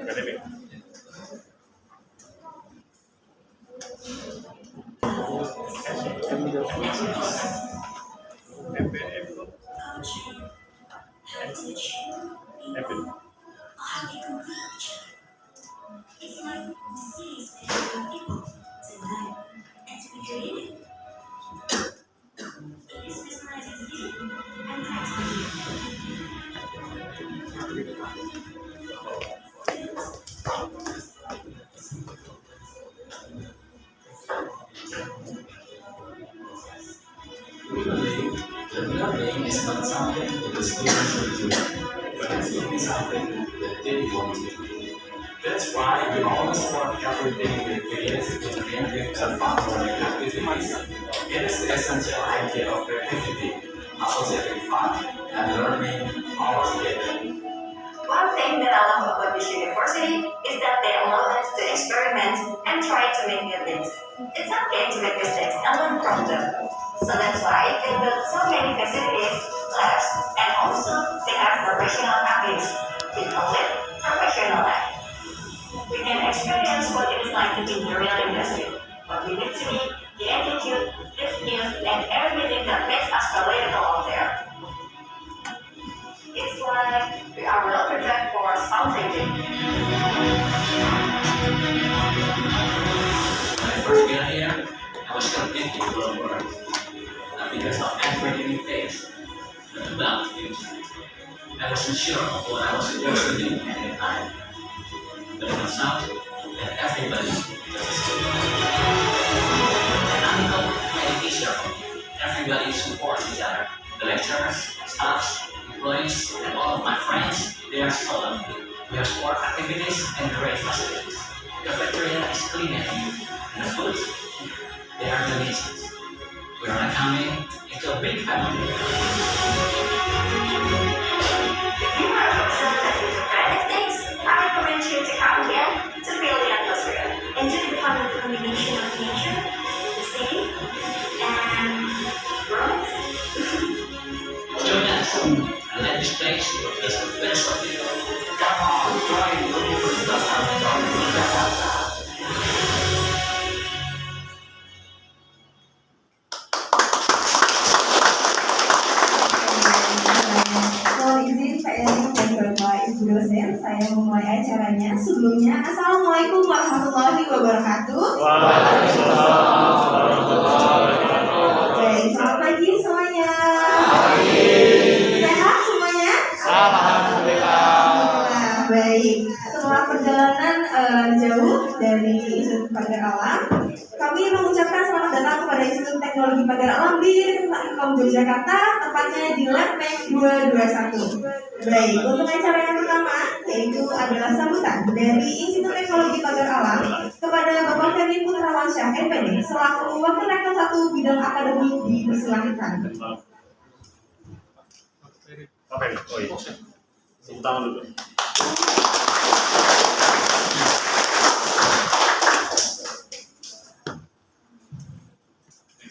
Akademik. Learning is not something that the students should do, but it's really something that they want to do. That's why we always want everything with creativity and fun learning activities. It is the essential idea of creativity, associating fun and learning all together. One thing that I love about this university is that they allow us to experiment and try to make new things. It's okay to make mistakes and learn from them. So that's why they built so many facilities, labs, and also they have professional activities. We call it professional life. We can experience what it is like to be in the real industry, what we need to be, the attitude, the skills, and everything that makes us relatable out there. It's like we are well prepared for something new. When I first got here, I was completely blown away. Not because of everything we faced, but about the future. I wasn't sure of what I was supposed to do at the time. But it turns out that everybody is just a student. And until my teacher, everybody supports each other. The lecturers, staffs, employees, and all of my friends, they are so lovely. We have sport activities and great facilities. The cafeteria is clean and neat, and the food, they are delicious. We are coming into a big family. If you are excited to try these things, I recommend you to come again to feel the atmosphere. Enjoy the fun of the combination of nature, the city, and romance. Join us and let this place is the best of it. Come on, join Universitas Al-Azhar Jakarta. Mohon izin saya dan Bapak Ibu dosen, saya memulai acaranya. Sebelumnya, Assalamualaikum warahmatullahi wabarakatuh. Waalaikumsalam warahmatullahi wabarakatuh. Baik, selamat pagi semuanya. Sehat semuanya? Alhamdulillah. Baik, setelah perjalanan jauh dari Institut Pagar Alam, kami mengucapkan selamat datang kepada Institut Teknologi Pagar Alam di Teknikum Yogyakarta, tepatnya di Lab MEK 221. Baik, untuk acara yang pertama yaitu adalah sambutan dari Institut Teknologi Pagar Alam kepada Bapak Ferdi Putrawansyah MPD selaku Wakil Rektor 1 Bidang Akademik dipersilakan. Apa ini? Oh iya. Tepuk tangan dulu.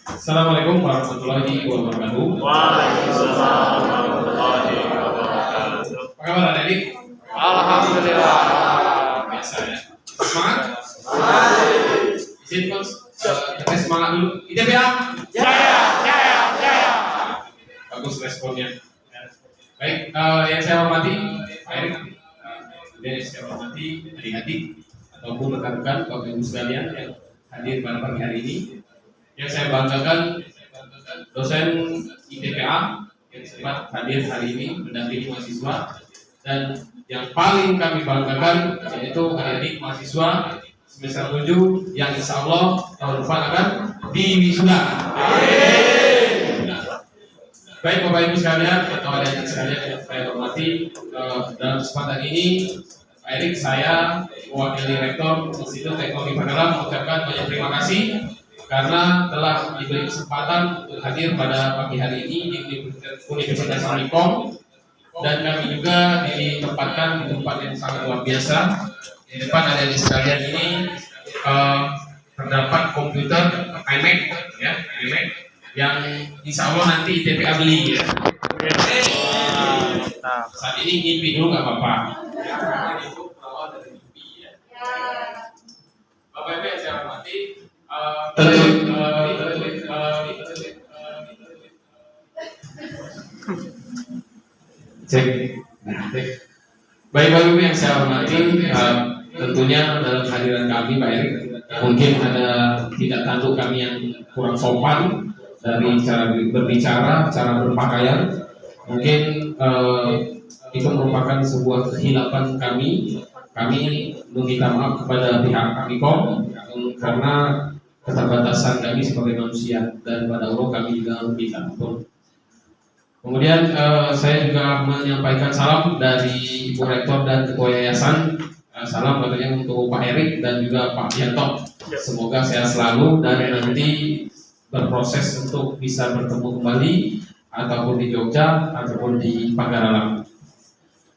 Assalamualaikum warahmatullahi wabarakatuh. Waalaikumsalam warahmatullahi wabarakatuh. Apa kabar adik? Alhamdulillah. Biasa ya. Semangat? Izin coach, kita semangat dulu. ITPA? Jaya, jaya, jaya. Bagus responnya. Baik, yang saya hormati Pak Erik, yang saya hormati adik-adik ataupun rekan-rekan Bapak Ibu sekalian yang hadir pada pagi hari ini. Yang saya banggakan dosen ITPA yang sempat hadir hari ini mendampingi mahasiswa, dan yang paling kami banggakan yaitu adik-adik mahasiswa semester 7 yang insya Allah tahun depan akan diwisuda. Baik Bapak Ibu sekalian atau adik-adik sekalian yang saya hormati, dalam kesempatan ini Pak Erik, saya mewakili Rektor Institut Teknologi Pagar Alam mengucapkan banyak terima kasih karena telah diberi kesempatan untuk hadir pada pagi hari ini di Universitas Al-Azhar, dan kami juga ditempatkan di tempat yang sangat luar biasa. Di depan adik-adik sekalian ini terdapat komputer iMac, ya, iMac yang insya Allah nanti ITPA beli, ya. Saat ini ngimpi dulu nggak apa-apa. Cek. Nah, cek. Baik Bapak Ibu yang saya hormati, tentunya dalam kehadiran kami Pak Erik, mungkin ada tidak tanduk kami yang kurang sopan dari cara berbicara, cara berpakaian. Mungkin itu merupakan sebuah kehilapan kami. Kami meminta maaf kepada pihak Amikom karena keterbatasan kami sebagai manusia, dan pada Allah kami juga meminta ampun. Kemudian saya juga menyampaikan salam dari Ibu Rektor dan Ketua Yayasan. Salam katanya untuk Pak Erik dan juga Pak Yanto. Semoga sehat selalu dan nanti berproses untuk bisa bertemu kembali ataupun di Jogja ataupun di Pagar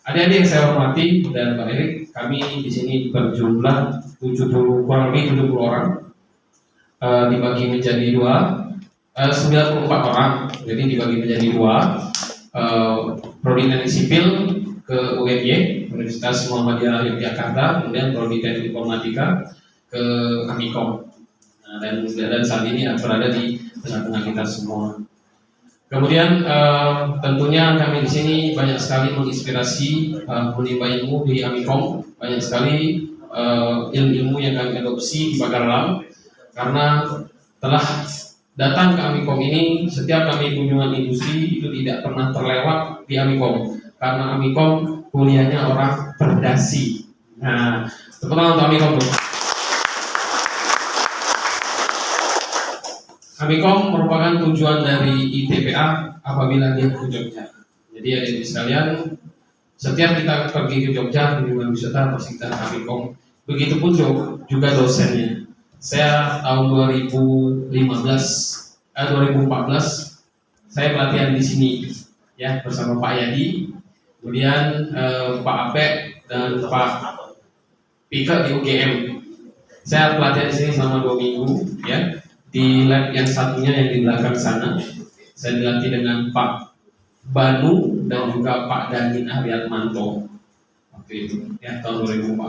Adik-adik yang saya hormati dan Pak Erik, kami di sini berjumlah 70, kurang lebih 70 orang, dibagi menjadi 94 orang, jadi dibagi menjadi 2, Prodi Teknik Sipil ke UMY, Universitas Muhammadiyah Yogyakarta, kemudian Prodi Teknik Informatika ke Amikom. Nah, dan saat ini berada di tengah-tengah kita semua. Kemudian tentunya kami di sini banyak sekali menginspirasi, menimba ilmu di Amikom, banyak sekali ilmu-ilmu yang kami adopsi di Pagar Alam, karena telah datang ke Amikom ini. Setiap kami kunjungan industri itu tidak pernah terlewat di Amikom, karena Amikom kuliahnya orang berdasi. Nah, tepuk tangan untuk Amikom. Amikom merupakan tujuan dari ITPA apabila dia ke Jogja. Jadi adik-adik sekalian, setiap kita pergi ke Jogja kunjungan wisata pasti kita ke Amikom. Begitupun juga dosennya. Saya tahun 2014 saya pelatihan di sini ya bersama Pak Yadi, kemudian Pak Apek dan Pak Pika di UGM. Saya pelatihan di sini selama 2 minggu ya. Di lab yang satunya yang di belakang sana, saya dilatih dengan Pak Banu dan juga Pak Danin Ariatmanto. Waktu itu ya tahun 2014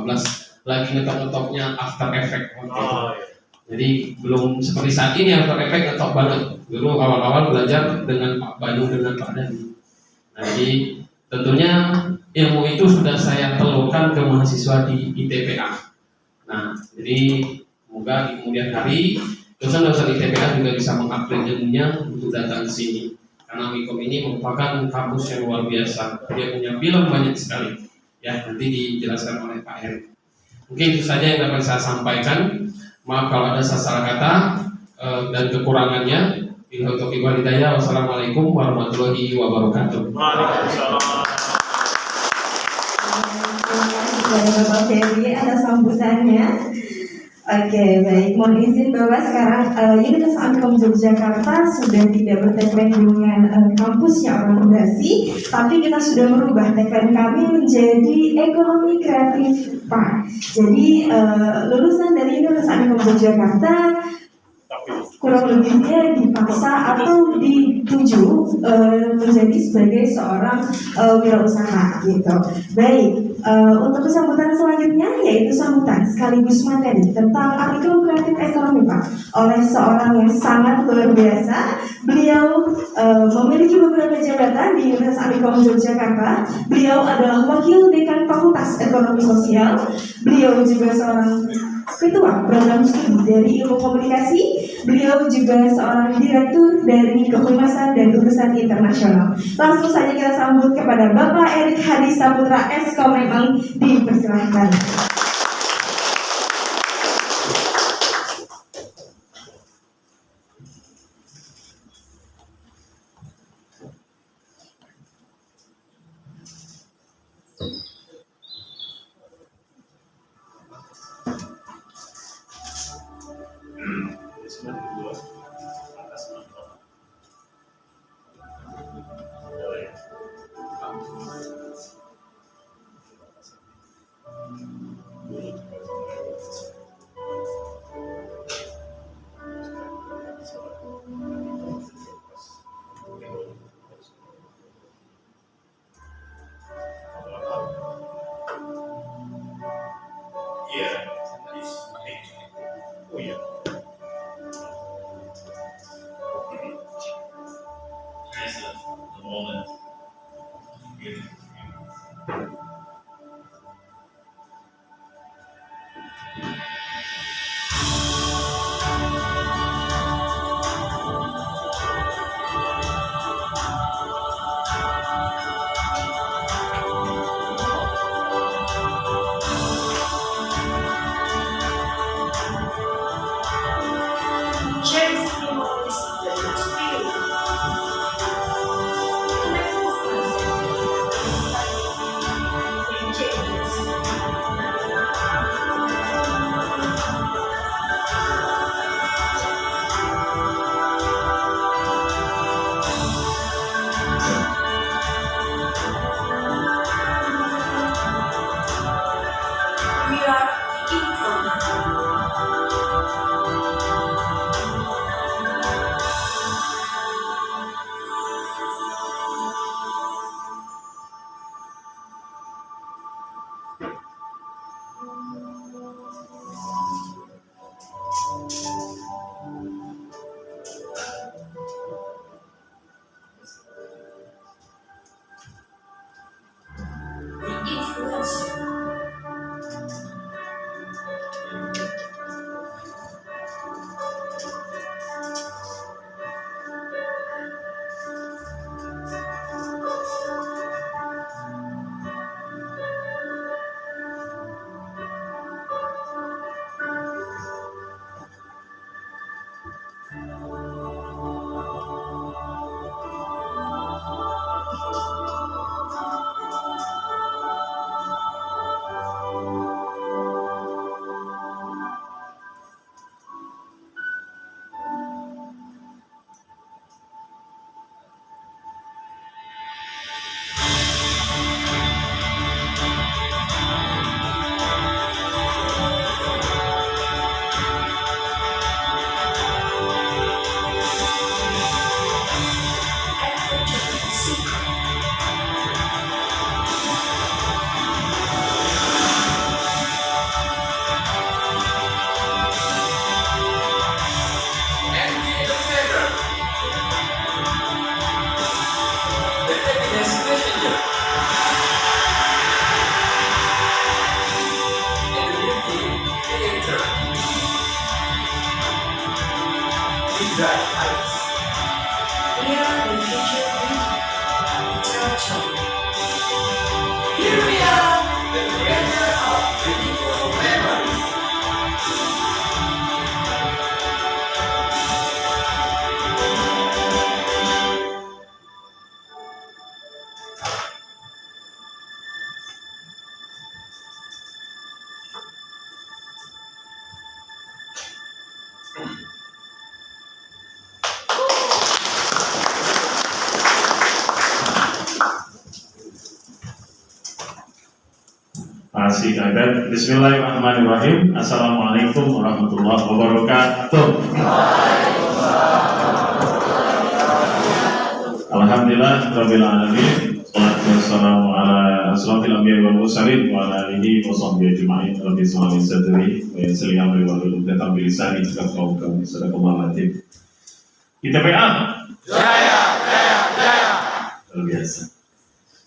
lagi ngetop-ngetopnya After Effect. Jadi belum seperti saat ini After Effect ngetop banget. Dulu awal-awal belajar dengan Pak Banu dengan Pak Danin. Nah, jadi tentunya ilmu itu sudah saya telurkan ke mahasiswa di ITPA. Nah, jadi semoga di kemudian hari dosen-dosen ITPA juga bisa mengupgrade ilmunya untuk datang ke sini, karena Amikom ini merupakan kampus yang luar biasa. Dia punya film banyak sekali. Ya, nanti dijelaskan oleh Pak Erik. Mungkin itu saja yang dapat saya sampaikan. Maaf kalau ada salah kata dan kekurangannya. Wassalamualaikum warahmatullahi wabarakatuh. Waalaikumsalam. Dari Bapak Ferry atas sambutannya. Oke, baik. Mohon izin bahwa sekarang Universitas Amikom Yogyakarta sudah tidak bertagline dengan kampusnya orang berdasi, tapi kita sudah merubah tagline kami menjadi ekonomi kreatif Pak. Jadi lulusan dari Universitas Amikom Yogyakarta kurang lebihnya dipaksa atau dituju menjadi sebagai seorang wirausaha gitu. Baik, untuk sambutan selanjutnya yaitu sambutan sekaligus materi tentang Amikom Kreatif Ekonomi Pak oleh seorang yang sangat luar biasa. Beliau memiliki beberapa jabatan di Universitas Amikom Yogyakarta. Beliau adalah Wakil Dekan Fakultas Ekonomi Sosial. Beliau juga seorang Ketua Program Studi dari Ilmu Komunikasi. Beliau juga seorang Direktur dari Kehumasan dan Urusan Internasional. Langsung saja kita sambut kepada Bapak Erik Hadi Saputra Eskom, memang dipersilahkan. Sharing ceremonies that experience. We are informal. The influencer. Adventure Secret. Andy the Feather, the Happiness Messenger, and the Beauty Creator. We drive heights. We are the future beauty. Churchill. Here we are, the creator of beautiful memories. Masih ada. Bismillahirrahmanirrahim. Assalamualaikum warahmatullahi wabarakatuh. Alhamdulillah rabbil alamin. Wassalatu wassalamu ala asrofil anbiya'i wal mursalin wa ala alihi wa sahbihi ajma'in. Rabbi shrah li sadri wa yassir li amri wahlul 'uqdatam min lisani yafqahu qawli. Sadaqallahu azim. ITPA. Jaya. Luar biasa.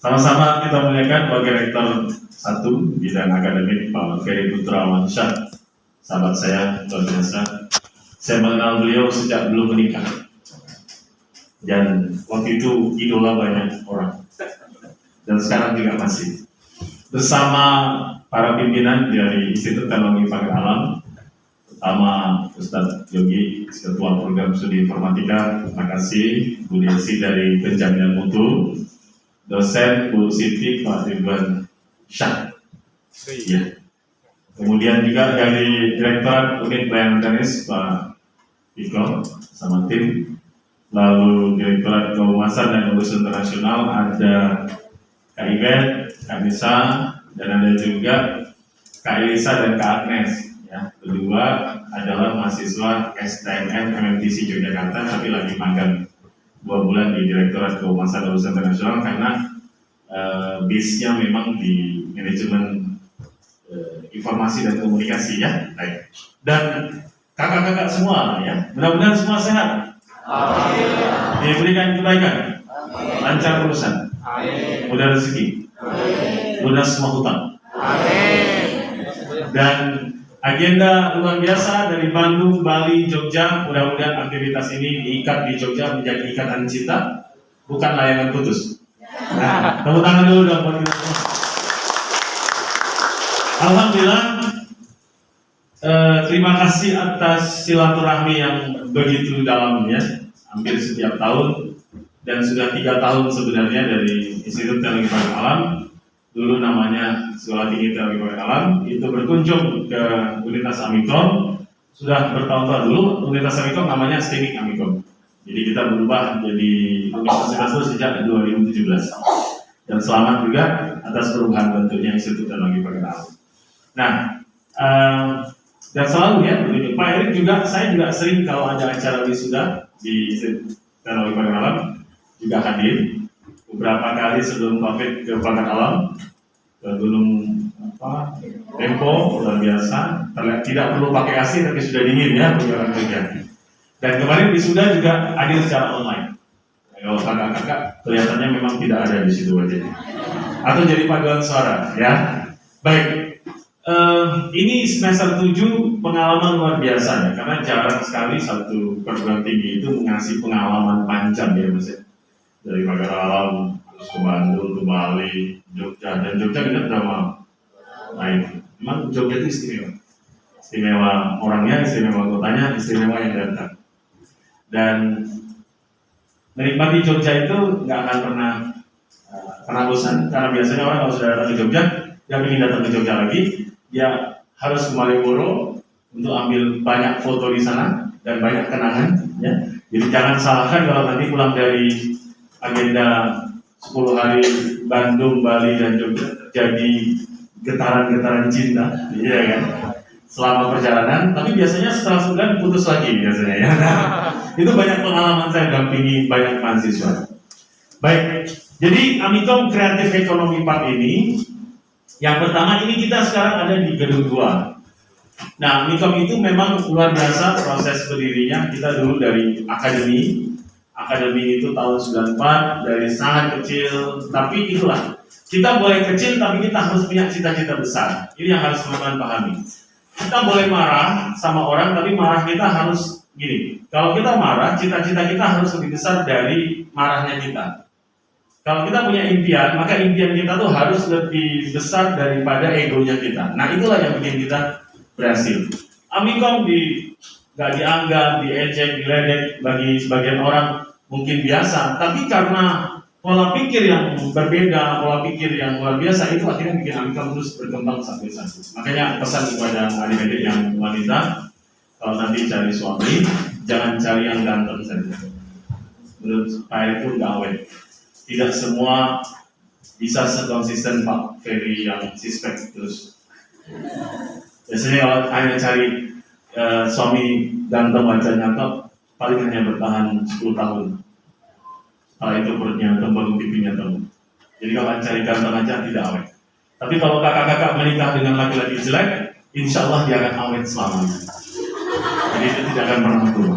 Sama-sama kita muliakan Wakil Rektor 1 bidang akademik Pak Ferry Putra Wansyah, sahabat saya luar biasa. Saya mengenal beliau sejak belum menikah, dan waktu itu idola banyak orang, dan sekarang juga masih. Bersama para pimpinan dari Institut Teknologi Pagar Alam, pertama Ustadz Yogi, Ketua Program Studi Informatika, terima kasih. Bu Desi dari Penjaminan Mutu, dosen Bu Siti, Pak Ridwan Syah. Ya. Kemudian juga dari Direktorat Unit Pelayanan Teknis Pak Iko sama tim. Lalu Direktorat Kehumasan dan Urus Internasional ada Kak Ibet, Kak Nisa, dan ada juga Kak Elisa dan Kak Agnes. Ya, kedua adalah mahasiswa STMM MMTC Yogyakarta, tapi lagi magang 2 bulan di Direktorat Kehumasan dan Urus Internasional karena base-nya memang di manajemen informasi dan komunikasi, ya. Baik. Dan kakak-kakak semua, ya, mudah-mudahan semua sehat. Diberikan kebaikan. lancar urusan, mudah rezeki, lunas semua hutang. Dan agenda luar biasa dari Bandung, Bali, Jogja, mudah-mudahan aktivitas ini diikat di Jogja menjadi ikatan cinta, bukan layangan putus. Nah, tepuk tangan dulu dong buat kita semua. Alhamdulillah, terima kasih atas silaturahmi yang begitu dalamnya, hampir setiap tahun, dan sudah 3 tahun sebenarnya dari Institut Teknologi Pangan Alam, dulu namanya Sekolah Tinggi Teknologi Pangan Alam, itu berkunjung ke Universitas Amikom. Sudah bertahun-tahun dulu, Universitas Amikom namanya STIMIK Amikom. Jadi kita berubah jadi universitas itu sejak 2017. Dan selamat juga atas perubahan bentuknya Institut Teknologi Pangan Alam. Nah, dan selalu ya, Pak Erik juga, saya juga sering kalau ada acara wisuda di Institut Teknologi Pangan Alam juga hadir. Beberapa kali sebelum COVID ke Pangan Alam, ke Gunung Tempo, luar biasa. Tidak perlu pakai AC tapi sudah dingin ya perjalanan kerja. Dan kemarin wisuda juga hadir secara online. Kalau kakak-kakak kelihatannya memang tidak ada di situ wajahnya. Atau jadi paduan suara ya. Baik. Ini semester 7 pengalaman luar biasa ya, karena jarang sekali satu perguruan tinggi itu mengasih pengalaman panjang ya Mas ya. Dari Pagar Alam, terus ke Bandung, ke Bali, Jogja, dan Jogja kita drama lain. Memang Jogja itu istimewa. Istimewa orangnya, istimewa kotanya, istimewa yang datang. Dan menikmati Jogja itu nggak akan pernah bosan, karena biasanya orang kalau sudah datang ke Jogja, dia ingin datang ke Jogja lagi, dia harus ke Malioboro untuk ambil banyak foto di sana dan banyak kenangan. Ya. Jadi jangan salahkan kalau nanti pulang dari agenda 10 hari Bandung, Bali, dan Jogja terjadi getaran-getaran cinta, iya kan? Selama perjalanan, tapi biasanya setelah sebulan putus lagi biasanya ya. Itu banyak pengalaman saya dampingi banyak mahasiswa. Baik, jadi Amikom Kreatif Ekonomi Park ini, yang pertama ini kita sekarang ada di gedung 2. Nah, Amikom itu memang luar biasa proses berdirinya. Kita dulu dari akademi itu tahun 94, dari sangat kecil, tapi itulah, kita boleh kecil tapi kita harus punya cita-cita besar. Ini yang harus teman-teman pahami. Kita boleh marah sama orang, tapi marah kita harus gini. Kalau kita marah, cita-cita kita harus lebih besar dari marahnya kita. Kalau kita punya impian, maka impian kita tuh harus lebih besar daripada egonya kita. Nah, itulah yang bikin kita berhasil. Amikom nggak dianggap, diejek, diledek bagi sebagian orang mungkin biasa, tapi karena pola pikir yang berbeda, pola pikir yang luar biasa, itu akhirnya bikin Amikom terus berkembang sampai saat ini. Makanya pesan kepada adik-adik yang wanita, kalau nanti cari suami, jangan cari yang ganteng saja. Menurut saya itu nggak awet. Tidak semua bisa sekonsisten Pak Ferry yang sispek terus. Biasanya kalau hanya cari suami ganteng wajahnya top, paling hanya bertahan 10 tahun. Setelah itu perutnya tembem, pipinya tembem. Jadi kalau cari ganteng aja tidak awet. Tapi kalau kakak-kakak menikah dengan laki-laki jelek, insya Allah dia akan awet selamanya. Jadi itu tidak akan pernah tua.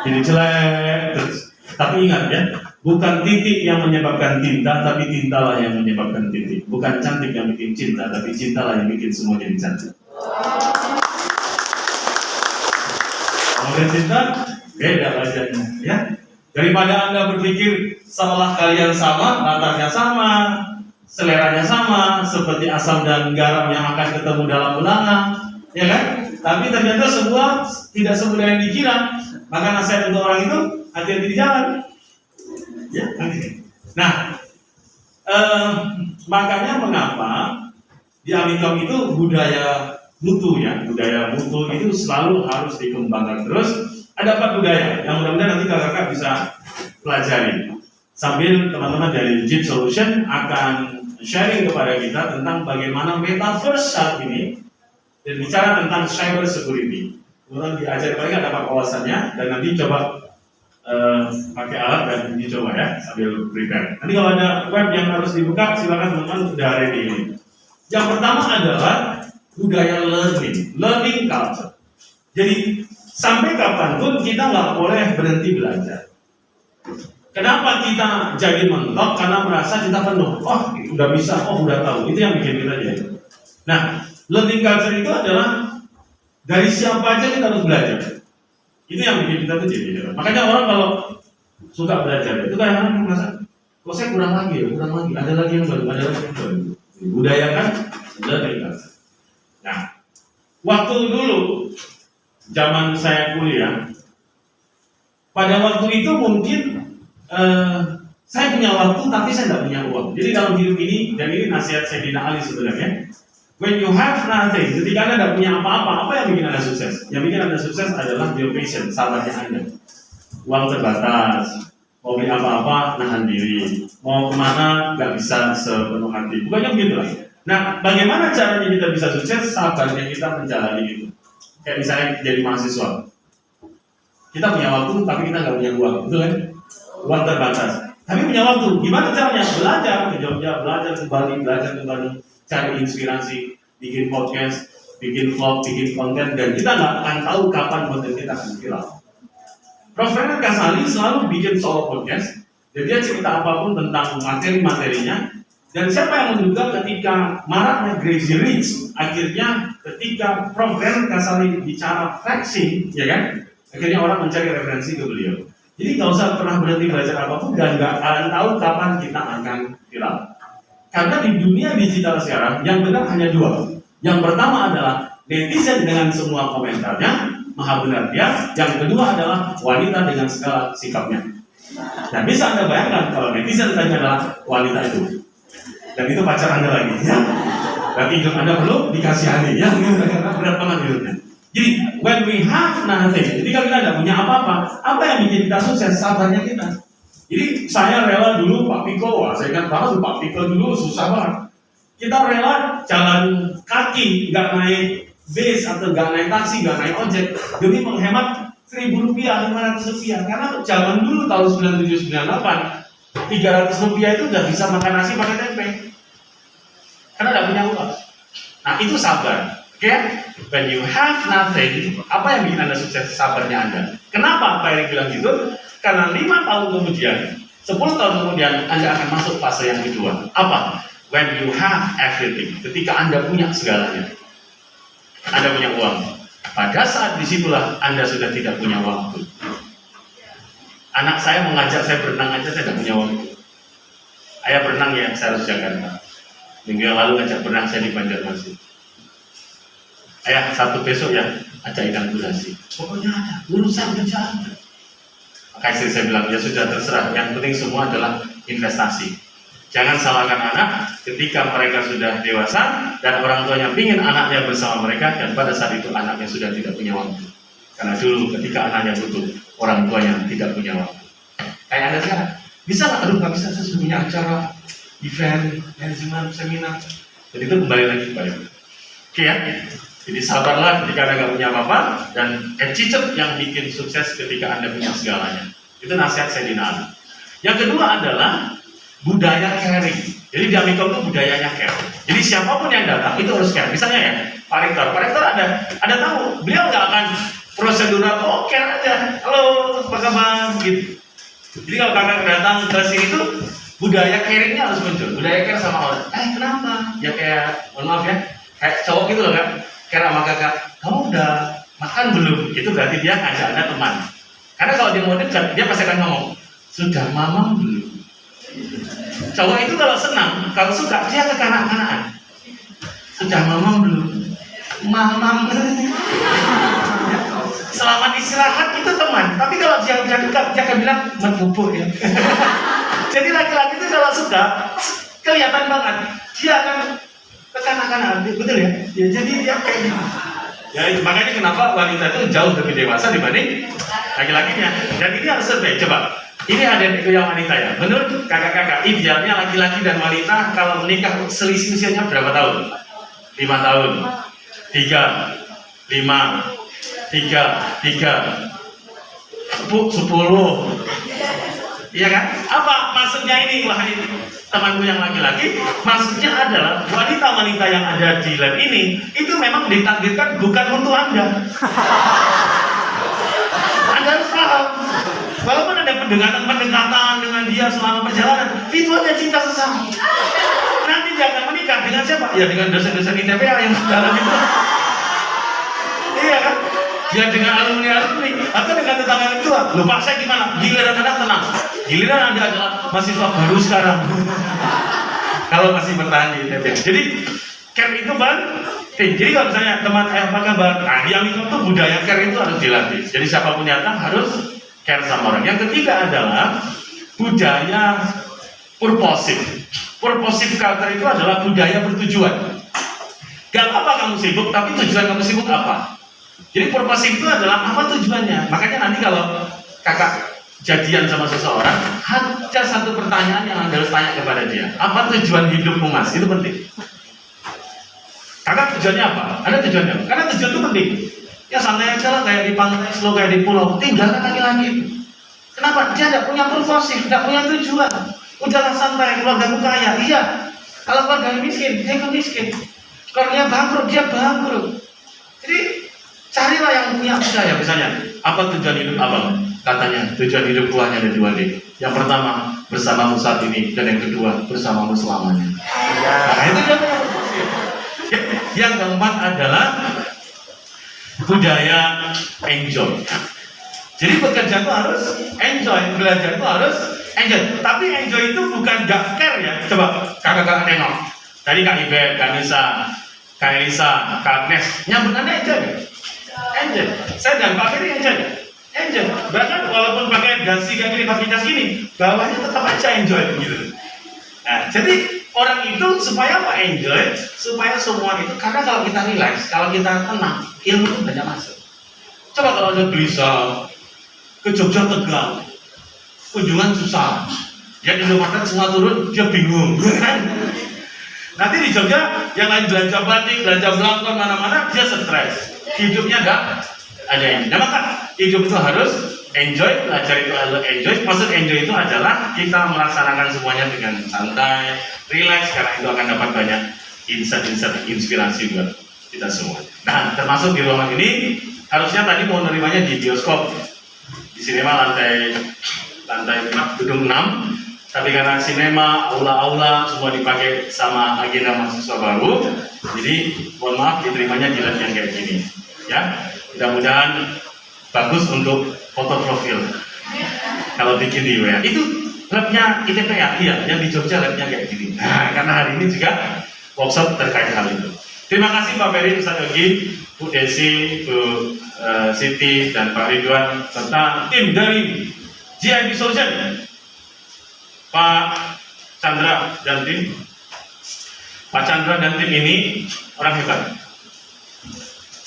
Jadi jelek terus. Tapi ingat ya, bukan titik yang menyebabkan tinta, tapi tintalah yang menyebabkan titik. Bukan cantik yang bikin cinta, tapi cintalah yang bikin semua jadi cantik. Kalau cinta, beda wajahnya, ya. Daripada Anda berpikir seolah kalian sama, latarnya sama, seleranya sama, seperti asam dan garam yang akan ketemu dalam ulangan, ya kan? Tapi ternyata semua tidak semudah yang dikira. Maka nasihat untuk orang itu, hati-hati di jalan. Ya, hati-hati. Nah, makanya mengapa di Amikom itu budaya mutu ya, budaya mutu itu selalu harus dikembangkan terus. Ada 4 budaya yang mudah-mudahan nanti kakak-kakak bisa pelajari. Sambil teman-teman dari JIT Solution akan sharing kepada kita tentang bagaimana metaverse saat ini dan bicara tentang cyber security. Kemudian diajar mereka dapat wawasannya dan nanti coba pakai alat dan dicoba ya sambil prepare. Nanti kalau ada web yang harus dibuka silakan teman-teman sudah ready ini. Yang pertama adalah budaya learning culture. Jadi sampai kapanpun kita nggak boleh berhenti belajar. Kenapa kita jadi mentok? Karena merasa kita penuh. Oh, udah bisa, oh udah tahu. Itu yang bikin kita jadi. Nah, learning culture itu adalah dari siapa aja kita harus belajar. Itu yang bikin kita tuh jadi. Makanya orang kalau suka belajar itu kadang-kadang merasa, kok saya kurang lagi, ada lagi yang baru, budayakan learning culture. Nah, waktu dulu zaman saya kuliah, pada waktu itu mungkin saya punya waktu tapi saya tidak punya uang. Jadi dalam hidup ini, dan ini nasihat Sayyidina Ali sebenarnya, when you have nothing, ketika Anda tidak punya apa-apa, apa yang bikin Anda sukses? Yang bikin Anda sukses adalah your patience, sabarnya Anda. Uang terbatas, mau beli apa-apa, nahan diri, mau kemana, nggak bisa sepenuh hati. Bukannya begitu lah. Nah, bagaimana caranya kita bisa sukses? Sabarnya kita menjalani itu. Kayak misalnya jadi mahasiswa, kita punya waktu tapi kita nggak punya uang, betul kan? Uang terbatas, tapi punya waktu. Gimana caranya? Belajar ke Jogja, belajar ke Bali, cari inspirasi, bikin podcast, bikin vlog, bikin konten, dan kita nggak akan tahu kapan konten kita akan viral. Prof. Renat Kasali selalu bikin solo podcast, dan dia cerita apapun tentang materi-materinya. Dan siapa yang menduga ketika maraknya Crazy Rich, akhirnya ketika Prof. Renat Kasali bicara flexing, ya kan? Akhirnya orang mencari referensi ke beliau. Jadi nggak usah pernah berhenti belajar apapun dan nggak akan tahu kapan kita akan viral. Karena di dunia digital sekarang yang benar hanya dua. Yang pertama adalah netizen dengan semua komentarnya, maha benar dia. Yang kedua adalah wanita dengan segala sikapnya. Nah, bisa Anda bayangkan kalau netizen tadi adalah wanita itu, dan itu pacar Anda lagi, ya. Berarti hidup Anda perlu dikasihani, ya. Berat banget hidupnya. Jadi, when we have nothing, ketika kita tidak punya apa-apa, apa yang bikin kita sukses? Sabarnya kita. Jadi, saya rela dulu Pak Piko, wah, saya ingat banget Pak Piko dulu susah banget. Kita rela jalan kaki, nggak naik bis atau nggak naik taksi, nggak naik ojek, demi menghemat Rp1.000, Rp500. Karena zaman dulu tahun 97-98, Rp300 itu udah bisa makan nasi pakai tempe. Karena nggak punya uang. Nah, itu sabar. Oke, when you have nothing, apa yang bikin Anda sukses? Sabarnya Anda. Kenapa Pak Erik bilang gitu? Karena 5 tahun kemudian, 10 tahun kemudian, Anda akan masuk fase yang kedua. Apa? When you have everything. Ketika Anda punya segalanya. Anda punya uang. Pada saat disitulah Anda sudah tidak punya waktu. Anak saya mengajak saya berenang aja, saya tidak punya waktu. Ayah berenang ya, saya harus Jakarta. Minggu yang lalu ngajak berenang saya di Banjarmasin. Ayah, Sabtu besok ya, ajak ikan gurasi. Pokoknya ada, urusan kerjaan. Maka istri saya bilang, ya sudah terserah. Yang penting semua adalah investasi. Jangan salahkan anak ketika mereka sudah dewasa dan orang tuanya ingin anaknya bersama mereka, dan pada saat itu anaknya sudah tidak punya waktu. Karena dulu ketika anaknya butuh, orang tuanya tidak punya waktu. Kayak Anda sekarang, bisa nggak? Aduh, nggak bisa, saya sudah punya acara, event, manajemen, seminar. Jadi itu kembali lagi kepada oke ya. Jadi sabarlah ketika Anda nggak punya apa-apa, dan attitude yang bikin sukses ketika Anda punya segalanya. Itu nasihat Sayyidina Ali. Yang kedua adalah budaya caring. Jadi di Amikom itu budayanya care. Jadi siapapun yang datang itu harus care. Misalnya ya, Pak Rektor ada tahu, beliau nggak akan prosedural, oh care aja, halo apa kabar gitu. Jadi kalau kakak datang ke sini tuh budaya caringnya harus muncul. Budaya care sama orang. Kenapa? Ya kayak, mohon maaf ya, kayak cowok gitu loh kan. Care sama kakak, kamu udah makan belum? Itu berarti dia ngajak Anda teman. Karena kalau dia mau dekat, dia pasti akan ngomong, sudah mamam belum? Cowok itu kalau senang, kalau suka, dia kekanak-kanakan. Sudah mamam belum? Mamam. Selamat istirahat itu teman. Tapi kalau dia dekat, dia akan bilang, bubur ya. Jadi laki-laki itu kalau suka, kelihatan banget. Dia akan kekanak-kanakan, betul ya? Ya, jadi dia kayak gitu. Ya, makanya kenapa wanita itu jauh lebih dewasa dibanding laki-lakinya. Dan ini harus survei. Coba, ini ada yang wanita ya. Menurut kakak-kakak, idealnya laki-laki dan wanita kalau menikah selisih usianya berapa tahun? 5 tahun. 3, 5, 3, 10. Iya kan? Apa maksudnya ini? Wahai temanku yang laki-laki, maksudnya adalah wanita-wanita yang ada di lab ini itu memang ditakdirkan bukan untuk Anda. Anda harus paham. Walaupun Anda ada pendekatan dengan dia selama perjalanan, itu aja cinta sesama. Nanti dia akan menikah dengan siapa? Ya dengan dosen-dosen ITPA yang dalam itu. Iya kan? Ya dengan alumni atau dengan tetangga tua. Loh Pak, saya gimana? Giliran Anda tenang. Giliran Anda adalah mahasiswa baru sekarang. Kalau masih bertahan di ITB. Jadi care itu penting. Jadi kalau misalnya teman apa kabar? Nah, di Amikom itu budaya care itu harus dilatih. Jadi siapapun datang harus care sama orang. Yang ketiga adalah budaya purposive. Purposive culture itu adalah budaya bertujuan. Gak apa kamu sibuk, tapi tujuan kamu sibuk apa? Jadi purposive itu adalah apa tujuannya. Makanya nanti kalau kakak jadian sama seseorang, ada satu pertanyaan yang Anda harus tanya kepada dia. Apa tujuan hidupmu Mas? Itu penting. Kakak tujuannya apa? Ada tujuannya apa? Karena tujuan itu penting. Ya santai aja lah, kayak di pantai, slow kayak di pulau. Tinggalkan laki-laki itu. Kenapa? Dia tidak punya purposive, tidak punya tujuan. Udahlah santai, keluargamu kaya. Iya. Kalau keluarga miskin, dia kan miskin. Kalau dia bangkrut, dia bangkrut. Jadi carilah yang punya budaya. Misalnya, apa tujuan hidup abang? Katanya tujuan hidup hanya ada 2 D. Yang pertama bersamamu saat ini, dan yang kedua bersamamu selamanya. Nah itu dia punya purposive. Yang keempat adalah budaya enjoy. Jadi bekerja itu harus enjoy, belajar itu harus enjoy. Tapi enjoy itu bukan gak care ya. Coba kakak-kakak tengok. Tadi Kak Ibe, Kak Nisa, Kak Elisa, Kak Agnes, nyambungannya enjoy gak? Enjoy. Saya dan Pak Ferry enjoy gak? Enjoy. Bahkan walaupun pakai dasi kayak gini, pakai jas gini, bawahnya tetap aja enjoy gitu. Nah, jadi orang itu supaya apa enjoy? Supaya semua itu, karena kalau kita relax, kalau kita tenang, ilmu itu banyak masuk. Coba kalau ada gelisah, ke Jogja tegang, kunjungan susah, ya Indomaret semua turun, dia bingung, kan? Nanti di Jogja yang lain belanja batik, belanja belangkon mana-mana, dia stres, hidupnya enggak ada yang. Nah maka hidup itu harus enjoy, belajar itu harus enjoy. Maksud enjoy itu adalah kita melaksanakan semuanya dengan santai, relax, karena itu akan dapat banyak insight-insight, inspirasi buat kita semua. Nah termasuk di ruangan ini, harusnya tadi mau nerimanya di bioskop, di sinema lantai gedung 6, tapi karena sinema, aula-aula semua dipakai sama agenda mahasiswa baru, jadi mohon maaf diterimanya di lab yang kayak gini, ya. Mudah-mudahan bagus untuk foto profil. Kalau bikin di WA itu labnya ITPA, iya, yang di Jogja labnya kayak gini. Nah, karena hari ini juga workshop terkait hal itu. Terima kasih Pak Ferry, Ustaz Yogi, Bu Desi, Bu Siti, dan Pak Ridwan, serta tim dari GIB Solution, Pak Chandra dan tim. Pak Chandra dan tim ini orang hebat.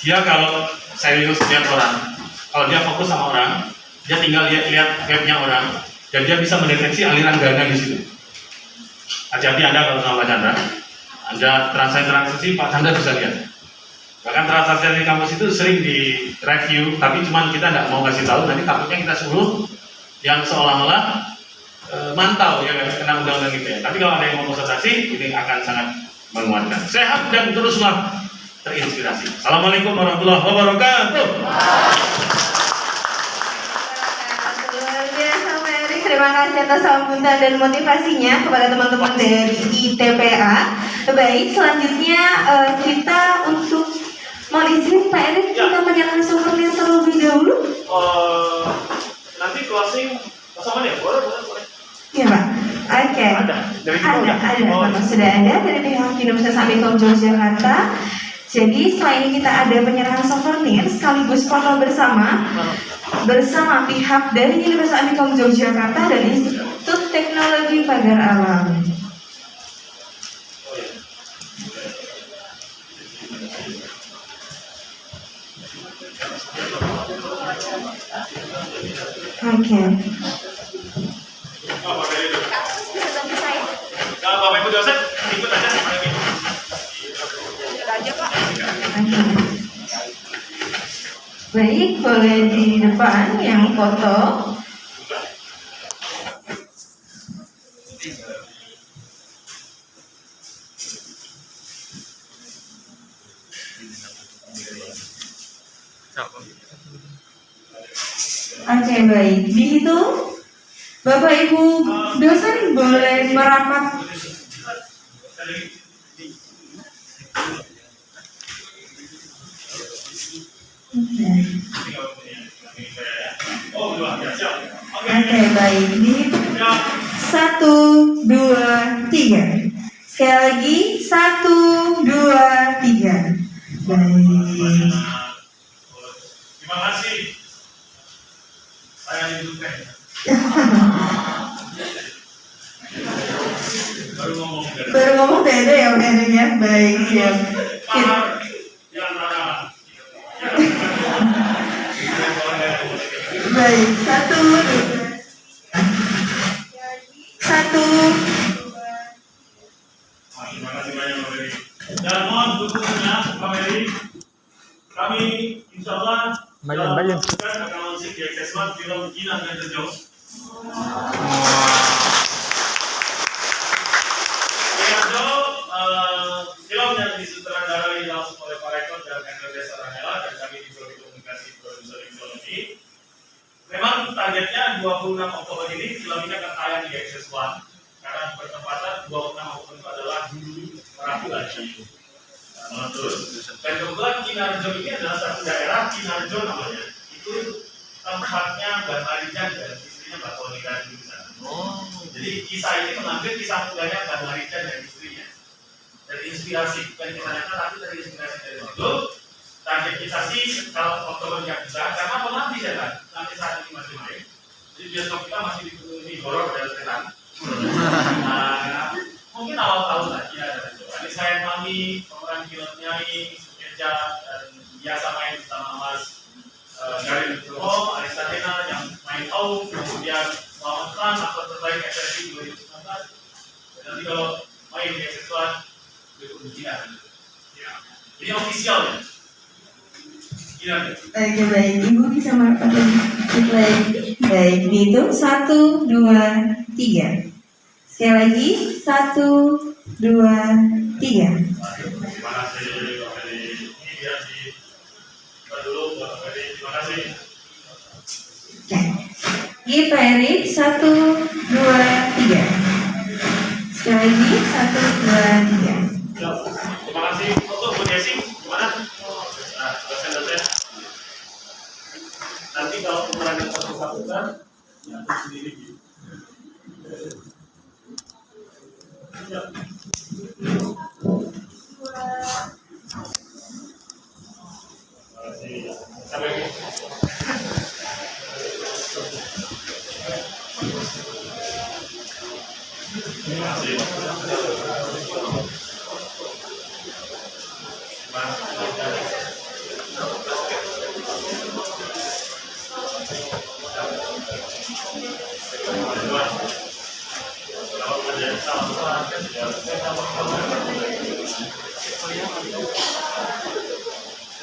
Dia kalau serius lihat orang, kalau dia fokus sama orang, dia tinggal lihat webnya orang, dan dia bisa mendeteksi aliran dana di situ. Hati-hati Anda kalau sama Pak Chandra, Anda transaksi Pak Chandra bisa lihat. Bahkan transaksi di kampus itu sering di review, tapi cuma kita tidak mau kasih tahu, nanti takutnya kita suruh yang seolah-olah mantau ya kena undang-undang gitu ya. Tapi kalau ada yang mau konsultasi, ini akan sangat menguatkan. Sehat dan teruslah terinspirasi. Assalamualaikum warahmatullahi wabarakatuh. Luar biasa Ferry, terima kasih atas sambutan dan motivasinya kepada teman-teman dari ITPA. Baik, selanjutnya kita untuk mau izin Pak Erik kita menyerahkan souvenir terlebih dahulu. Nanti closing sama ya, boleh. Iya Pak. Oke. Ada. Sudah ada dari pihak Universitas Amikom Yogyakarta. Jadi setelah ini kita ada penyerahan souvenir sekaligus foto bersama pihak dari Universitas Amikom Yogyakarta dan Institut Teknologi Pagar Alam. Oke. Bisa bantu saya? Bapak Ibu dosen ikut aja sama lagi. Baik, boleh di depan yang foto. Oke, baik. Dihitung Bapak Ibu dosen boleh merapat. Oke, baik. Ini 1, 2, 3. Sekali lagi 1, 2, 3. Baik. Terima kasih. Saya didukung. Baru ngomong dede ya, Pak ya. Baik, siap. Baik, 1, 2. 1. Terima kasih banyak Pak Ferry. Dan mohon dukungannya Pak Ferry. Kami insya Allah dalam melakukan akan launching di XS1 film Gina dan Terjauh. Film yang disutradarai langsung oleh Pak Rektor dan Hendra Saranela dan kami di Prodi Komunikasi Produser Teknologi. Memang targetnya 26 Oktober ini film ini akan tayang di XS1 karena bertepatan 26 Oktober itu adalah dulu Merapi lagi. Terus dan kebetulan Kinarjo ini adalah satu daerah, Kinarjo namanya. Itu tempatnya Mbak Marijan dan istrinya Mbak Tony di sana. Jadi kisah ini mengambil kisah mudanya Mbak Marijan dan istrinya. Dari inspirasi, bukan kisah nyata tapi dari inspirasi dari itu. Target kita sih kalau Oktober nggak bisa, karena nanti ya kan, nanti saat ini masih main. Jadi bioskop kita masih dipenuhi horor dan setan. Mungkin awal tahun lagi ada. Ini saya kami pemeran pilotnya ini kerja dan biasa main bersama Mas Garin Nugroho, Alisa Dena yang main Au, kemudian Muhammad Khan aktor terbaik SRI 2019. Dan nanti kalau main di XS1 ujian. Ini official ya. Oke, baik. Ibu bisa merapat lagi. Baik, dihitung 1, 2, 3. Sekali lagi 1, 2, 3. Terima kasih Pak Ferry. Ini biar di dulu Pak Ferry. Terima kasih. Oke. Ini Pak Eri 1, 2, 3. Sekali lagi 1, 2, 3. Terima kasih untuk Bu Desi. Gimana? Nah, dosen-dosen. Nanti kalau pemeran yang bersangkutan, ya aku sendiri gitu.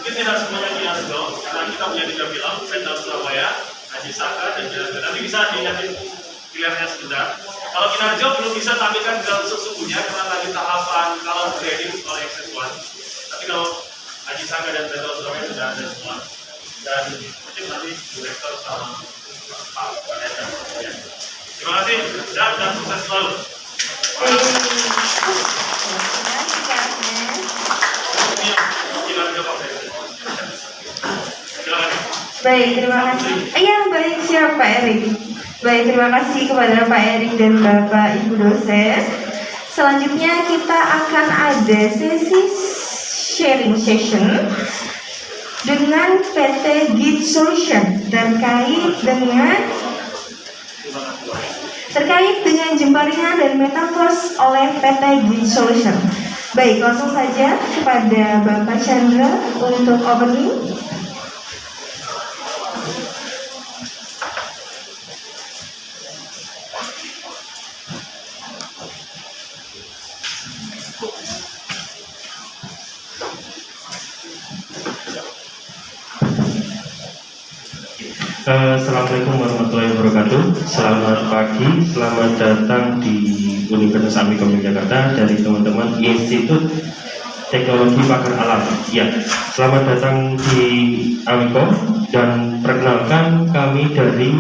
Mungkin tidak semuanya Kinarjo, karena kita punya 3 film, Vendor Surabaya, Haji Saka, dan Kinarjo. Nanti bisa dilihatin pilihannya sebentar. Kalau Kinarjo belum bisa tampilkan film sesungguhnya karena lagi tahapan kalau grading oleh XS1. Tapi kalau Haji Saka dan Vendor Surabaya sudah ada semua. Dan mungkin nanti direktur sama Pak Paneta. Terima kasih dan sukses selalu. Baik, terima kasih. Iya, baik, siap Pak Erik. Baik, terima kasih kepada Pak Erik dan Bapak Ibu dosen. Selanjutnya kita akan ada sesi sharing session dengan PT Git Solution terkait dengan jemparingan dan metaverse oleh PT Git Solution. Baik, langsung saja kepada Bapak Chandra untuk opening. Assalamualaikum warahmatullahi wabarakatuh. Selamat pagi, selamat datang di Universitas Amikom Yogyakarta dari teman-teman Institut Teknologi Pagar Alam. Ya, selamat datang di Amikom dan perkenalkan kami dari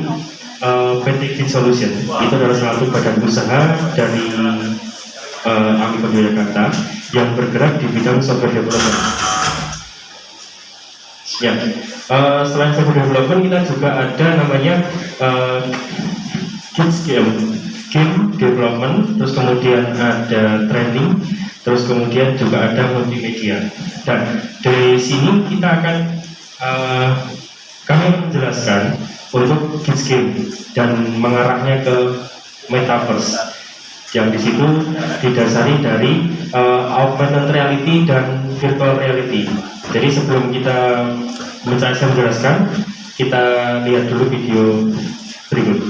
PT Kin Solution. Itu adalah salah satu badan usaha dari Amikom Yogyakarta yang bergerak di bidang software development. Ya, selain software development kita juga ada namanya Kids Game Development, terus kemudian ada training, terus kemudian juga ada multimedia. Dan dari sini kita akan kami menjelaskan untuk Kids Game dan mengarahnya ke Metaverse, yang di situ didasari dari augmented reality dan virtual reality. Jadi sebelum saya menjelaskan, kita lihat dulu video berikut.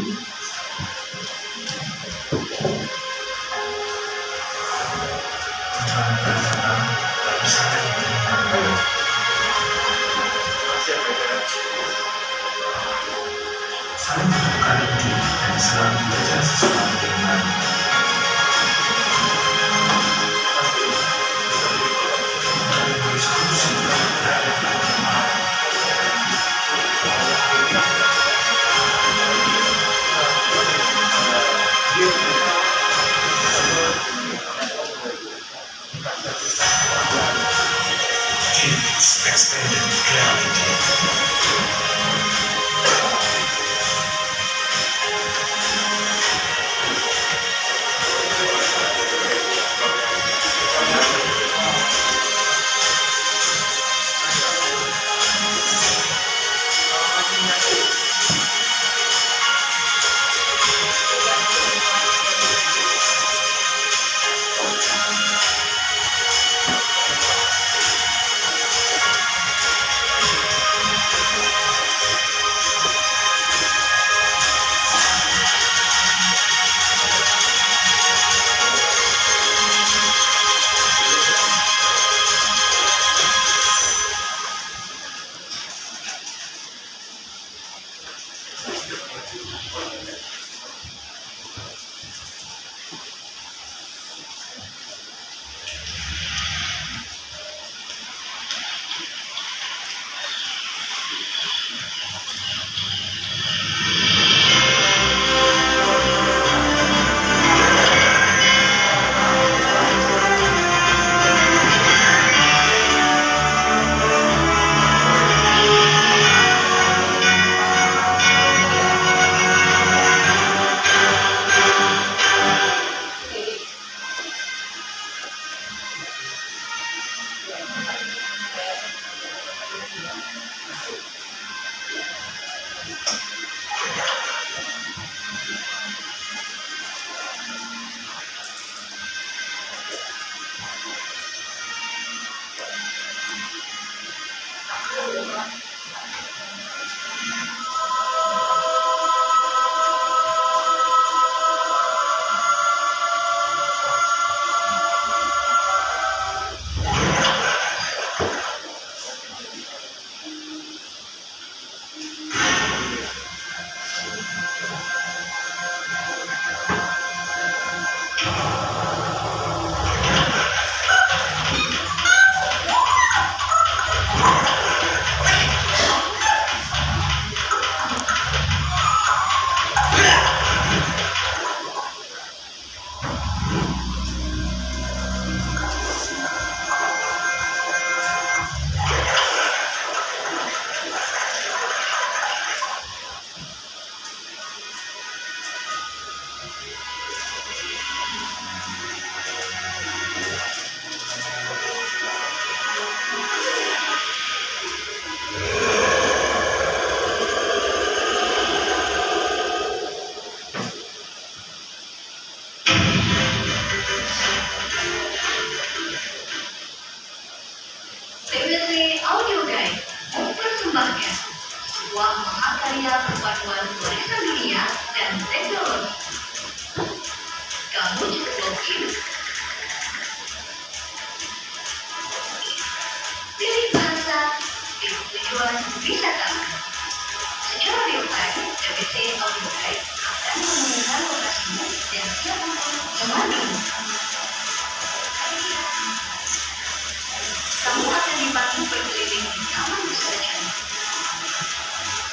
Saya menemukan ini dan selalu belajar sesuatu yang baru. Berdiskusi terhadap pengalaman. Kids Extended Reality.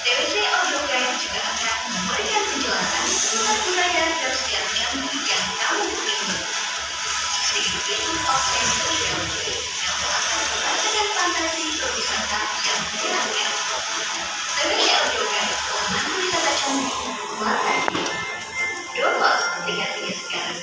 TWC Audio Guide juga akan memberikan itu opsi yang akan membacakan fantasi berwisata yang menyenangkan. Spesial juga untuk wisata luar negeri. Download aplikasinya sekarang.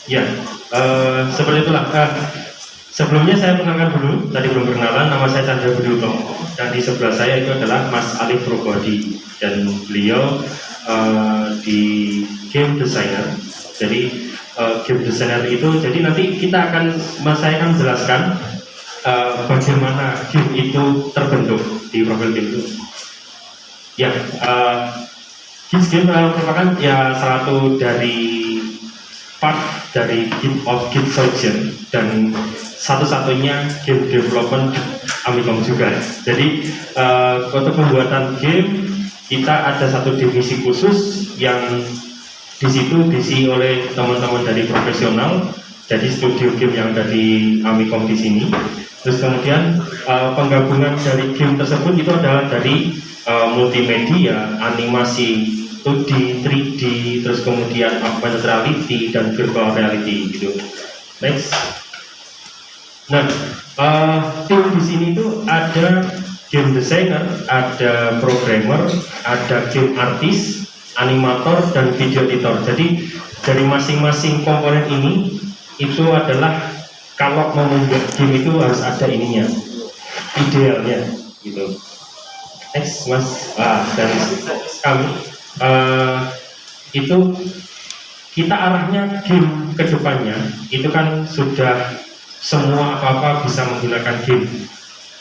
Ya, seperti itulah. Sebelumnya saya perkenalkan dulu, tadi belum perkenalan, nama saya Chandra Budi Utomo, dan di sebelah saya itu adalah Mas Alif Probody, dan beliau di game designer. Jadi game designer itu, jadi nanti kita akan, saya akan menjelaskan bagaimana game itu terbentuk di profil game itu. Ya, Kids Game merupakan ya salah satu dari part dari Guild of Game Solution dan satu-satunya game development Amicom juga. Jadi untuk pembuatan game kita ada satu divisi khusus yang di situ diisi oleh teman-teman dari profesional, jadi studio game yang ada di Amicom di sini. Terus kemudian penggabungan dari game tersebut itu adalah dari multimedia, animasi 2D, 3D, terus kemudian augmented reality dan virtual reality gitu. Next. Nah, tim di sini tuh ada game designer, ada programmer, ada game artist, animator dan video editor. Jadi dari masing-masing komponen ini itu adalah kalau mau membuat game itu harus ada ininya, idealnya gitu. Next mas, dari kami itu kita arahnya game kedepannya itu kan sudah semua apa-apa bisa menggunakan game.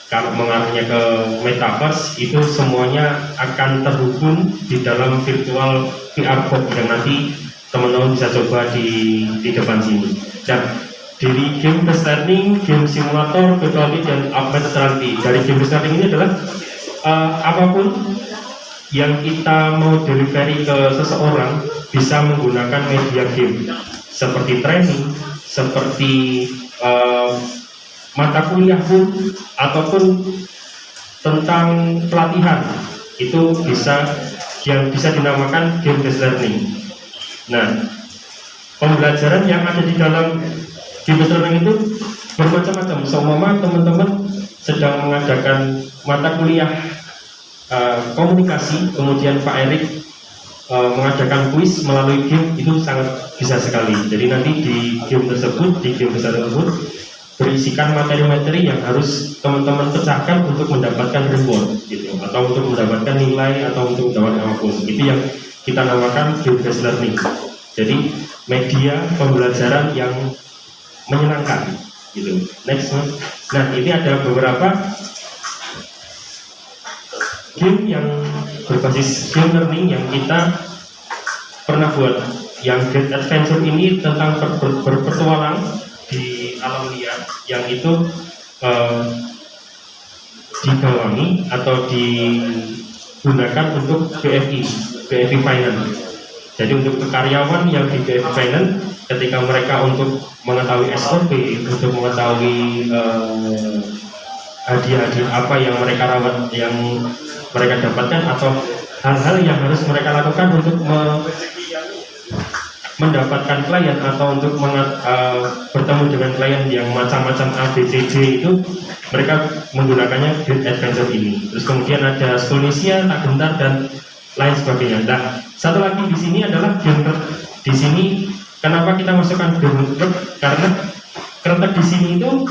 Kalau mengarahnya ke metaverse itu semuanya akan terhubung di dalam virtual VR box yang nanti teman-teman bisa coba di depan sini. Dan dari game based learning, game simulator, virtual reality dan augmented reality. Dari game based learning ini adalah apapun yang kita mau delivery ke seseorang bisa menggunakan media game seperti training, seperti mata kuliah pun ataupun tentang pelatihan itu bisa yang bisa dinamakan game based learning. Nah, pembelajaran yang ada di dalam game based learning itu bermacam-macam. Seumpama teman-teman sedang mengadakan mata kuliah komunikasi, kemudian Pak Erik mengadakan kuis melalui game, itu sangat bisa sekali. Jadi nanti di game tersebut, di game besar tersebut berisikan materi-materi yang harus teman-teman pecahkan untuk mendapatkan reward gitu, atau untuk mendapatkan nilai atau untuk mendapatkan apapun. Itu yang kita namakan game based learning. Jadi media pembelajaran yang menyenangkan gitu. Next mas. Nah ini ada beberapa game yang berbasis game learning yang kita pernah buat. Yang Great Adventure ini tentang berpetualang di alam liar, yang itu digawangi atau digunakan untuk BFI Finance. Jadi untuk karyawan yang di BFI Finance, ketika mereka untuk mengetahui SOP, untuk mengetahui hadiah-hadiah apa yang mereka rawat, yang mereka dapatkan, atau hal-hal yang harus mereka lakukan untuk mendapatkan klien atau untuk bertemu dengan klien yang macam-macam ABCD, itu mereka menggunakannya Great Adventure ini. Terus kemudian ada Skolnesia, Tak Gentar dan lain sebagainya. Nah, satu lagi di sini adalah game di sini. Kenapa kita masukkan game Karena kretek di sini itu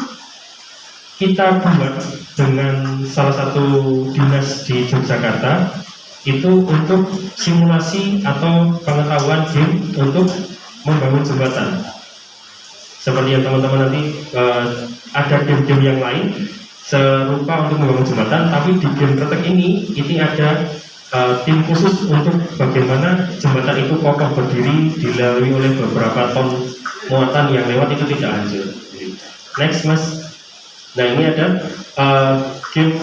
kita buat dengan salah satu dinas di Yogyakarta, itu untuk simulasi atau pengetahuan game untuk membangun jembatan. Seperti yang teman-teman nanti ada game-game yang lain serupa untuk membangun jembatan, tapi di game kretek ini ada tim khusus untuk bagaimana jembatan itu kokoh berdiri dilalui oleh beberapa ton muatan yang lewat itu tidak hancur. Next mas. Nah ini ada game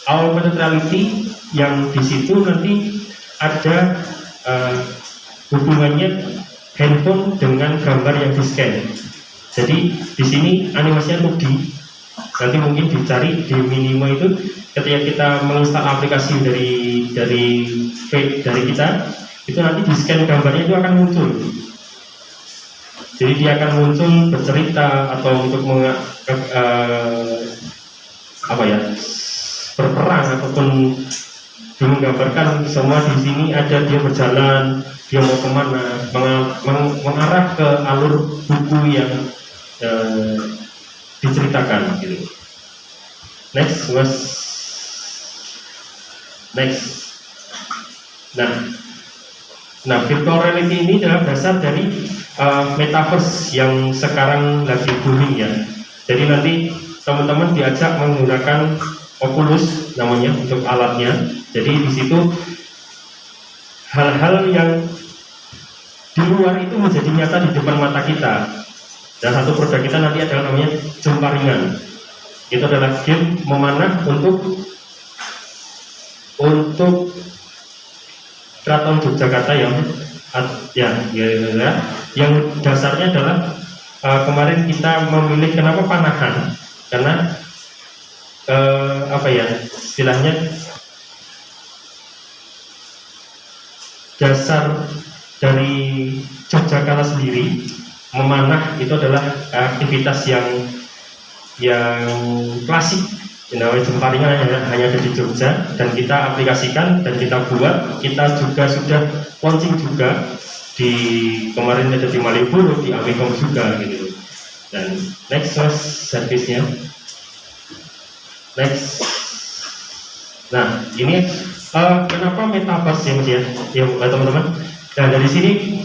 augmented reality yang di situ nanti ada hubungannya handphone dengan gambar yang di scan. Jadi di sini animasinya 2D. Nanti mungkin dicari di Minimo itu, ketika kita menginstal aplikasi dari kita, itu nanti di scan gambarnya itu akan muncul. Jadi dia akan muncul bercerita atau untuk berperang ataupun menggambarkan semua di sini ada dia berjalan, dia mau kemana, mengarah ke alur buku yang diceritakan gitu. Next was next. Nah virtual reality ini adalah berasal dari metaverse yang sekarang lagi booming ya. Jadi nanti teman-teman diajak menggunakan Oculus namanya untuk alatnya. Jadi di situ hal-hal yang di luar itu menjadi nyata di depan mata kita. Dan satu produk kita nanti adalah namanya Jemparingan. Itu adalah game memanah untuk Keraton Yogyakarta yang dasarnya adalah kemarin kita memilih kenapa panahan, karena istilahnya dasar dari Yogyakarta sendiri memanah itu adalah aktivitas yang klasik. Namanya Jemparingan hanya ada di Jogja, dan kita aplikasikan dan kita buat. Kita juga sudah launching juga di kemarin ada di Malioboro, di Amikom juga gitu. Dan next mas, servisnya. Next. Nah, ini kenapa metaverse ya mas ya teman-teman. Nah dari sini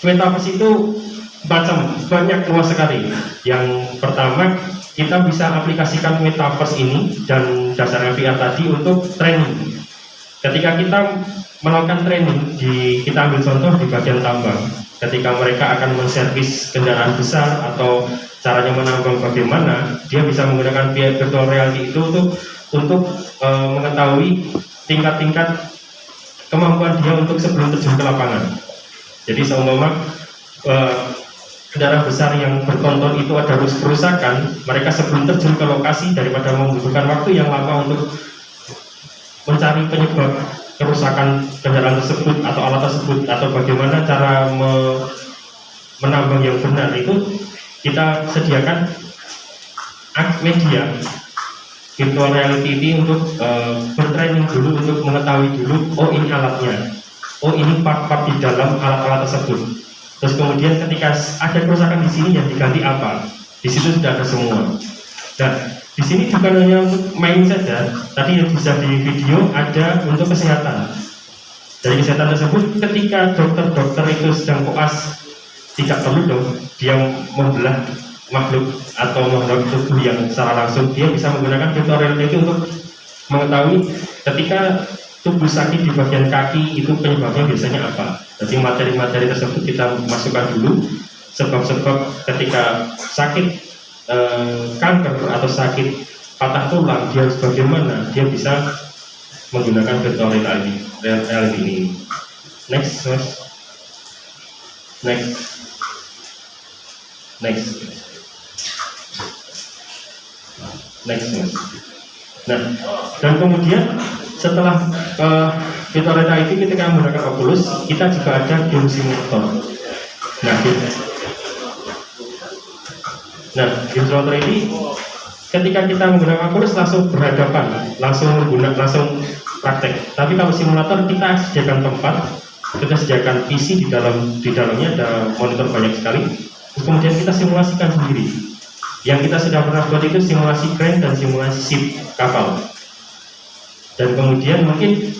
metaverse itu banyak luas sekali. Yang pertama, kita bisa aplikasikan metaverse ini dan dasar VR tadi untuk training. Ketika kita melakukan training, kita ambil contoh di bagian tambang. Ketika mereka akan menservis kendaraan besar atau caranya menambang bagaimana, dia bisa menggunakan virtual reality itu untuk mengetahui tingkat-tingkat kemampuan dia untuk sebelum terjun ke lapangan. Jadi seumpama kendaraan besar yang bertonton itu ada kerusakan, mereka sebelum terjun ke lokasi daripada membutuhkan waktu yang lama untuk mencari penyebab kerusakan kendaraan tersebut atau alat tersebut atau bagaimana cara menambang yang benar, itu kita sediakan media virtual reality ini untuk bertraining dulu, untuk mengetahui dulu, oh ini alatnya, oh ini part-part di dalam alat-alat tersebut. Terus kemudian ketika ada kerusakan di sini yang diganti apa, di situ sudah ada semua. Dan di sini bukan hanya untuk main saja, tadi yang bisa di video ada untuk kesehatan. Dari kesehatan tersebut, ketika dokter-dokter itu sedang koas, tidak perlu dong dia membelah makhluk atau makhluk tubuh yang secara langsung, dia bisa menggunakan virtual reality untuk mengetahui ketika tubuh sakit di bagian kaki itu penyebabnya biasanya apa. Jadi materi-materi tersebut kita masukkan dulu, sebab-sebab ketika sakit kanker atau sakit patah tulang dia harus bagaimana, dia bisa menggunakan virtual reality ini. Next. Nah, dan kemudian setelah virtual reality ketika menggunakan Oculus, kita juga ada game simulator. Game simulator ini ketika kita menggunakan Oculus langsung berhadapan, langsung praktek. Tapi kalau simulator kita sediakan tempat, kita sediakan PC di dalamnya ada monitor banyak sekali. Terus kemudian kita simulasikan sendiri. Yang kita sudah pernah buat itu simulasi crane dan simulasi ship kapal. Dan kemudian mungkin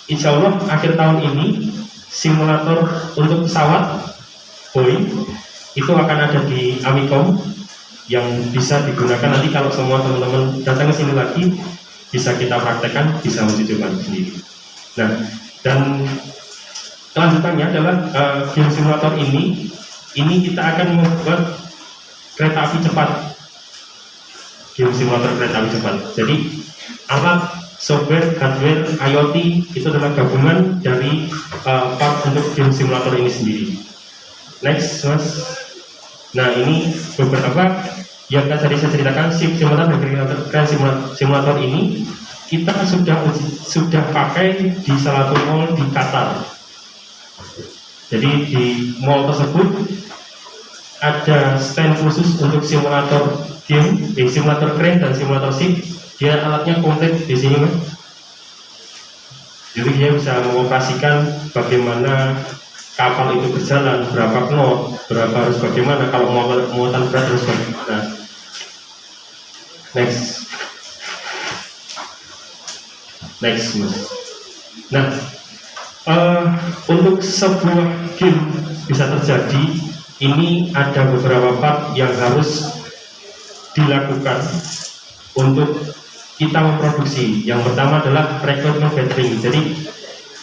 insya Allah akhir tahun ini simulator untuk pesawat Boeing itu akan ada di Amicom yang bisa digunakan nanti kalau semua teman-teman datang ke sini lagi bisa kita praktekkan, bisa menunjukkan sendiri. Nah, dan kelanjutannya adalah game simulator ini kita akan membuat kereta api cepat. Game simulator kereta api cepat. Jadi alat, software, hardware, IoT itu adalah gabungan dari part untuk game simulator ini sendiri. Next, mas. Nah, ini beberapa yang tadi saya ceritakan, ship simulator dan crane simulator ini kita sudah pakai di salah satu mall di Qatar. Jadi di mall tersebut ada stand khusus untuk simulator game, simulator crane dan simulator ship. Dia alatnya komplit di sini, mas. Jadi dia bisa mengoperasikan bagaimana kapal itu berjalan, berapa knot, berapa harus bagaimana, kalau muatan berat harus bagaimana. Next, mas. Nah, untuk sebuah game bisa terjadi, ini ada beberapa part yang harus dilakukan untuk kita memproduksi. Yang pertama adalah requirement gathering. Jadi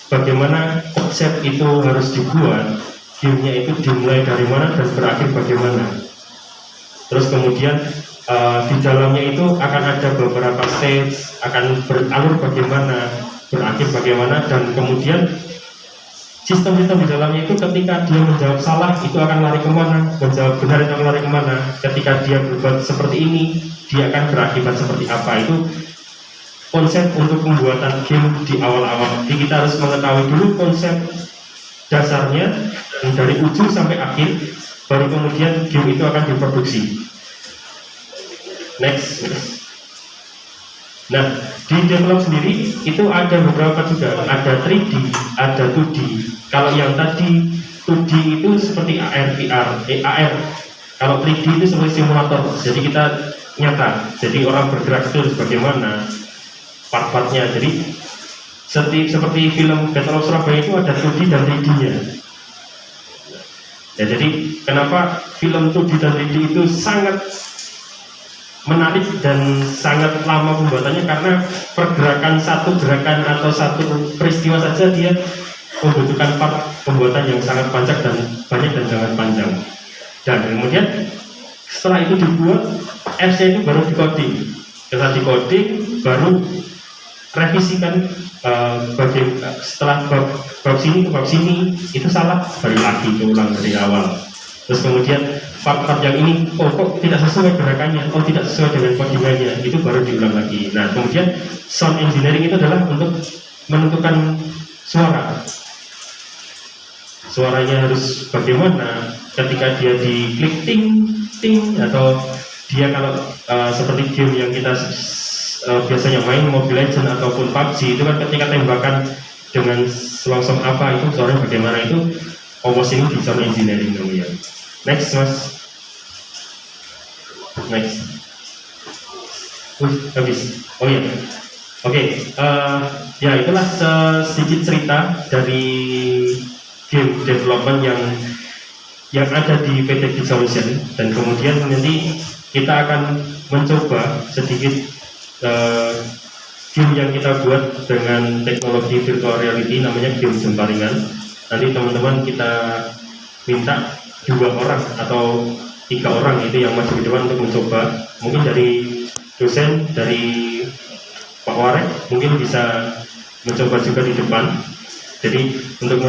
bagaimana konsep itu harus dibuat, gamenya itu dimulai dari mana dan berakhir bagaimana. Terus kemudian di dalamnya itu akan ada beberapa stage, akan beralur bagaimana, berakhir bagaimana, dan kemudian sistem-sistem di dalamnya itu ketika dia menjawab salah itu akan lari kemana, menjawab benar itu akan lari kemana. Ketika dia berbuat seperti ini, dia akan berakibat seperti apa. Itu konsep untuk pembuatan game di awal-awal. Jadi kita harus mengetahui dulu konsep dasarnya dari ujung sampai akhir, baru kemudian game itu akan diproduksi. Next. Nah, di develop sendiri itu ada beberapa juga, ada 3D, ada 2D. Kalau yang tadi 2D itu seperti AR, VR, AR. Kalau 3D itu seperti simulator, jadi kita nyata, jadi orang bergerak itu bagaimana part-partnya. Jadi seperti film Battle of Surabaya itu ada 2D dan 3D-nya. Ya, jadi kenapa film 2D dan 3D itu sangat menarik dan sangat lama pembuatannya, karena pergerakan satu gerakan atau satu peristiwa saja dia membutuhkan part pembuatan yang sangat panjang dan sangat panjang. Dan kemudian setelah itu dibuat, apps-nya itu baru di-coding. Setelah di-coding, baru revisikan setelah bab sini ke bab sini itu salah, balik lagi ulang dari awal. Terus kemudian part-part yang ini, oh kok tidak sesuai gerakannya, oh tidak sesuai dengan codingannya, itu baru diulang lagi. Nah kemudian sound engineering itu adalah untuk menentukan suaranya harus bagaimana ketika dia diklik ting atau dia kalau seperti game yang kita biasanya main Mobile Legends ataupun PUBG itu kan ketika tembakan dengan selongsong apa itu suaranya bagaimana, itu composing di sound engineering namanya. Next mas, next. Habis. Oh iya. Oke. Ya itulah sedikit cerita dari game development yang ada di PT Geek Solution, dan kemudian nanti kita akan mencoba sedikit game yang kita buat dengan teknologi virtual reality, namanya game Jemparingan. Nanti teman-teman kita minta 2 orang atau 3 orang itu yang maju di depan untuk mencoba. Mungkin dari dosen, dari Pak Warek mungkin bisa mencoba juga di depan. Jadi untuk